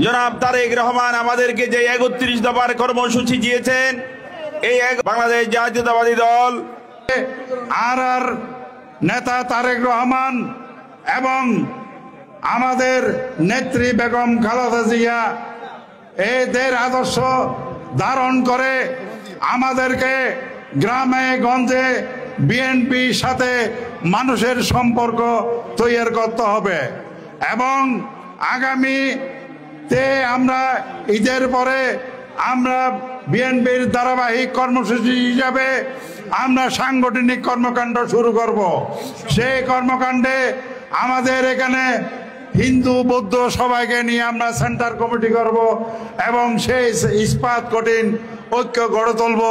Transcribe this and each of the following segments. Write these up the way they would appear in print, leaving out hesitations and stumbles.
জনাব তারেক রহমান আমাদেরকে যে ৩১ দফার কর্মসূচি দিয়েছেন, এই বাংলাদেশ জাতীয়তাবাদী দল আর নেতা তারেক রহমান এবং আমাদের নেত্রী বেগম খালেদা জিয়া এদের আদর্শ ধারণ করে আমাদেরকে গ্রামে গঞ্জে বিএনপির সাথে মানুষের সম্পর্ক তৈরি করতে হবে এবং আগামীতে আমরা ঈদের পরে আমরা বিএনপির ধারাবাহিক কর্মসূচি হিসাবে আমরা সাংগঠনিক কর্মকাণ্ড শুরু করব। সেই কর্মকাণ্ডে আমাদের এখানে হিন্দু বৌদ্ধ সবাইকে নিয়ে আমরা সেন্টার কমিটি করব এবং সেই ইস্পাত কঠিন ঐক্য গড়ে তুলব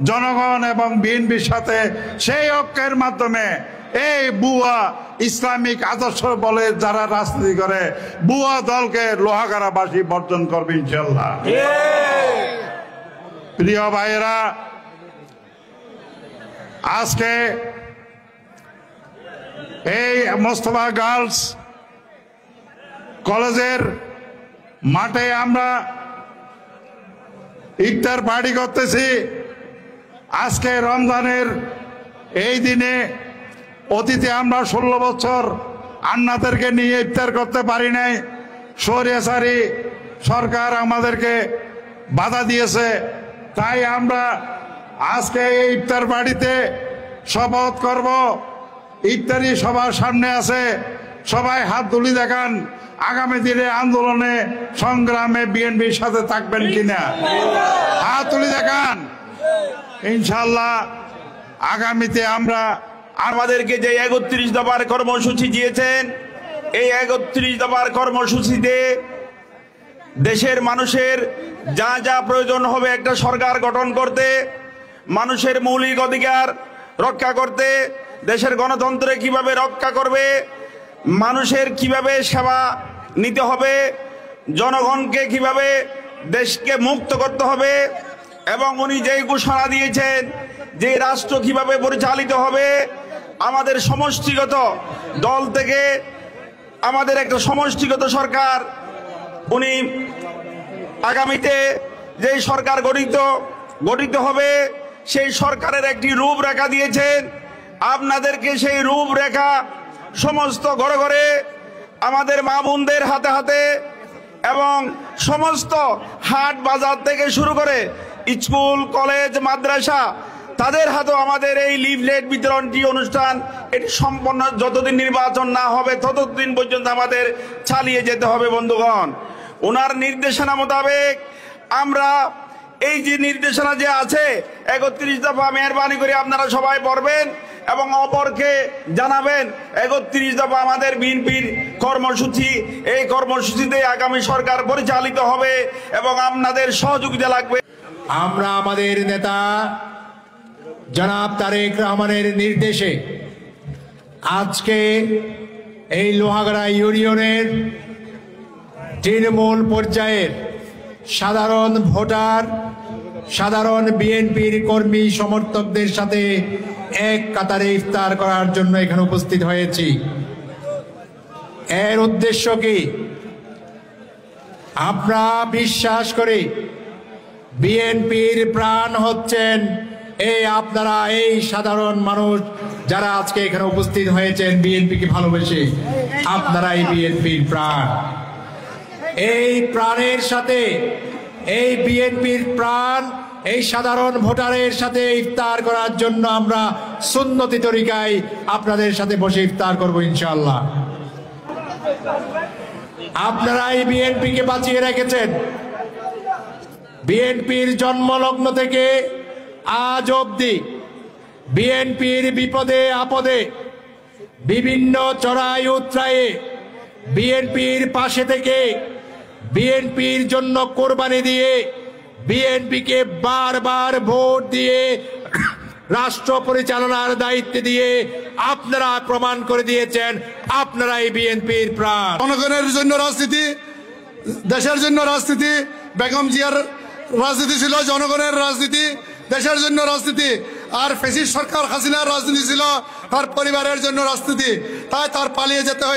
জনগণ এবং বিএনপির সাথে। সেই ঐক্যের মাধ্যমে এই বুয়া ইসলামিক আদর্শ বলে যারা রাজনীতি করে বুয়া দলকে লোহাগাড়াবাসী বর্জন করবে ইনশাল্লাহ। প্রিয় ভাইয়েরা, আজকে এই মোস্তফা গার্লস কলেজের মাঠে আমরা ইফতার পার্টি করতেছি। আজকে রমজানের এই দিনে অতীতে আমরা 16 বছর আন্নাদেরকে নিয়ে ইফতার করতে পারি নাই। স্বৈরাচারী সরকার আমাদেরকে বাধা দিয়েছে, তাই আমরা আজকে এই ইফতার পার্টিতে শপথ করব। ইফতারি সবার সামনে আছে, সবাই হাত তুলি দেখান আগামী দিনে আন্দোলনে সংগ্রামে বিএনপির সাথে থাকবেন কিনা, হাত তুলি দেখান। ইনশাল্লাহ আগামীতে আমরা আমাদেরকে যে ৩১ দফার কর্মসূচি দিয়েছেন, এই ৩১ দফার কর্মসূচিতে দেশের মানুষের যা যা প্রয়োজন হবে একটা সরকার গঠন করতে, মানুষের মৌলিক অধিকার রক্ষা করতে, দেশের গণতন্ত্রে কিভাবে রক্ষা করবে, মানুষের কিভাবে সেবা নিতে হবে, জনগণকে কিভাবে দেশকে মুক্ত করতে হবে এবং উনি যেই ঘোষণা দিয়েছেন যে রাষ্ট্র কিভাবে পরিচালিত হবে, আমাদের সমষ্টিগত দল থেকে আমাদের একটা সমষ্টিগত সরকার, উনি আগামীতে যেই সরকার গঠিত হবে সেই সরকারের একটি রূপরেখা দিয়েছেন। আপনাদেরকে সেই রূপরেখা সমস্ত ঘরে ঘরে আমাদের মা বোনদের হাতে হাতে এবং সমস্ত হাট বাজার থেকে শুরু করে স্কুল কলেজ মাদ্রাসা তাদের হাতেও আমাদের এই লিফলেট বিতরণটি অনুষ্ঠান এটি সম্পন্ন যতদিন নির্বাচন না হবে ততদিন পর্যন্ত আমাদের চালিয়ে যেতে হবে। বন্ধুগণ, ওনার নির্দেশনা মোতাবেক আমরা এই যে নির্দেশনা যে আছে ৩১ দফা মেহরবানি করে আপনারা সবাই পড়বেন এবং অপরকে জানাবেন। ৩১ দফা আমাদের বিএনপির কর্মসূচি, এই কর্মসূচিতে আগামী সরকার পরিচালিত হবে এবং আপনাদের সহযোগিতা লাগবে। আমরা আমাদের নেতা জনাব তারেক রহমানের নির্দেশে আজকে এই লোহাগাড়া ইউনিয়নের তৃণমূল পর্যায়ের সাধারণ ভোটার, সাধারণ বিএনপির কর্মী সমর্থকদের সাথে এক কাতারে ইফতার করার জন্য এখানে উপস্থিত হয়েছি। এর উদ্দেশ্য কি? আমরা বিশ্বাস করি বিএনপির প্রাণ হচ্ছেন এই আপনারা, এই সাধারণ মানুষ যারা আজকে এখানে উপস্থিত হয়েছেন বিএনপিকে ভালোবেসে, আপনারাই বিএনপির প্রাণ। এই প্রাণের সাথে এই বিএনপির প্রাণ এই সাধারণ ভোটারের সাথে ইফতার করার জন্য আমরা সুন্নতি তরিকায় আপনাদের সাথে বসে ইফতার করব ইনশাআল্লাহ। আপনারাই বিএনপিকে বাঁচিয়ে রেখেছেন। বিএনপির জন্মলগ্ন থেকে আজ অবধি বিএনপির বিপদে আপদে বিভিন্ন চড়াই উতরায়ে বিএনপির পাশে থেকে বিএনপির জন্য কোরবানি দিয়ে বিএনপিকে বারবার ভোট দিয়ে রাষ্ট্র পরিচালনার দায়িত্ব দিয়ে আপনারা প্রমাণ করে দিয়েছেন আপনারাই বিএনপির প্রাণ। জনগণের জন্য রাজনীতি, দেশের জন্য রাজনীতি, বেগম জিয়ার রাজনীতি ছিল জনগণের রাজনীতি, দেশের জন্য রাজনীতি। আর ফ্যাসিস্ট সরকার হাসিনার রাজনীতি ছিল তার পরিবারের জন্য রাজনীতি। তাই তার পালিয়ে যেতে হয়।